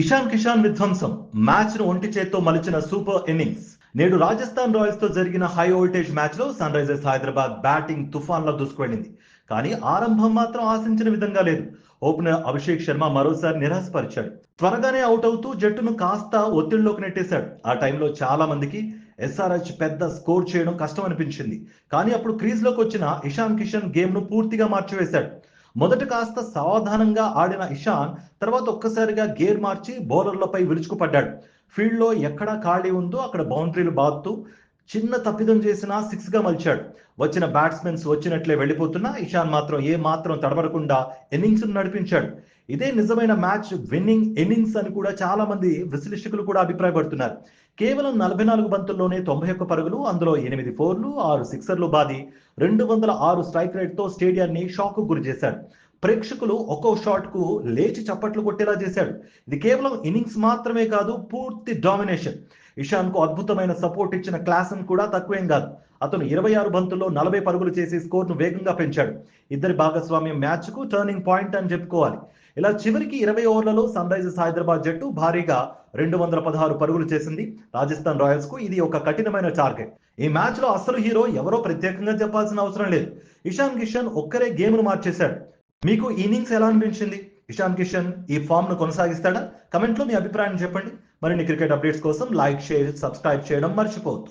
ఇషాన్ కిషాన్ విధ్వంసం మ్యాచ్ ను ఒంటి చేత్తో మలిచిన సూపర్ ఇన్నింగ్స్. నేడు రాజస్థాన్ రాయల్స్ తో జరిగిన హై వోల్టేజ్ మ్యాచ్ లో సన్ రైజర్స్ హైదరాబాద్ బ్యాటింగ్ తుఫాన్ లా దూసుకువెళ్ళింది. కానీ ఆరంభం మాత్రం ఆశించిన విధంగా లేదు. ఓపెనర్ అభిషేక్ శర్మ మరోసారి నిరాశపరిచాడు. త్వరగానే అవుట్ అవుతూ జట్టును కాస్త ఒత్తిడిలోకి నెట్టేశాడు. ఆ టైంలో చాలా మందికి ఎస్ఆర్హెచ్ పెద్ద స్కోర్ చేయడం కష్టం అనిపించింది. కానీ అప్పుడు క్రీజ్ లోకి వచ్చిన ఇషాన్ కిషన్ గేమ్ ను పూర్తిగా మార్చివేశాడు. మొదట కాస్త సావధానంగా ఆడిన ఇషాన్ తర్వాత ఒక్కసారిగా గేర్ మార్చి బౌలర్లపై విరుచుకుపడ్డాడు. ఫీల్డ్ లో ఎక్కడ ఖాళీ ఉందో అక్కడ బౌండరీలు బాదుతూ చిన్న తప్పిదం చేసినా సిక్స్ గా మలిచాడు. వచ్చిన బ్యాట్స్మెన్స్ వచ్చినట్లే వెళ్ళిపోతున్నా ఇషాన్ మాత్రం ఏ మాత్రం తడబడకుండా ఇన్నింగ్స్ నడిపించాడు. ఇదే నిజమైన మ్యాచ్ విన్నింగ్ ఇన్నింగ్స్ అని కూడా చాలా మంది విశ్లేషకులు కూడా అభిప్రాయపడుతున్నారు. కేవలం 44 బంతుల్లోనే 91 పరుగులు, అందులో 8 ఫోర్లు, 6 సిక్సర్లు బాది 206 స్ట్రైక్ రేట్ తో స్టేడియాన్ని షాక్ గురి చేశాడు. ప్రేక్షకులు ఒక్కో షాట్ కు లేచి చప్పట్లు కొట్టేలా చేశాడు. ఇది కేవలం ఇన్నింగ్స్ మాత్రమే కాదు, పూర్తి డామినేషన్. ఇషాన్ కు అద్భుతమైన సపోర్ట్ ఇచ్చిన క్లాసన్ కూడా తక్కువేం కాదు. అతను 26 బంతుల్లో 40 పరుగులు చేసి స్కోర్ ను వేగంగా పెంచాడు. ఇద్దరి భాగస్వామ్యం మ్యాచ్ కు టర్నింగ్ పాయింట్ అని చెప్పుకోవాలి. ఇలా చివరికి 20 ఓవర్లలో సన్ రైజర్స్ హైదరాబాద్ జట్టు భారీగా 216 పరుగులు చేసింది. రాజస్థాన్ రాయల్స్ కు ఇది ఒక కఠినమైన టార్గెట్. ఈ మ్యాచ్ లో అసలు హీరో ఎవరో ప్రత్యేకంగా చెప్పాల్సిన అవసరం లేదు. ఇషాన్ కిషన్ ఒక్కరే గేమ్ ను మార్చేశాడు. మీకు ఈ ఇన్నింగ్స్ ఎలా అనిపించింది? ఇషాన్ కిషన్ ఈ ఫామ్ ను కొనసాగిస్తాడా? కమెంట్ లో మీ అభిప్రాయాన్ని చెప్పండి. మరిన్ని క్రికెట్ అప్డేట్స్ కోసం లైక్, షేర్, సబ్స్క్రైబ్ చేయడం మర్చిపోవద్దు.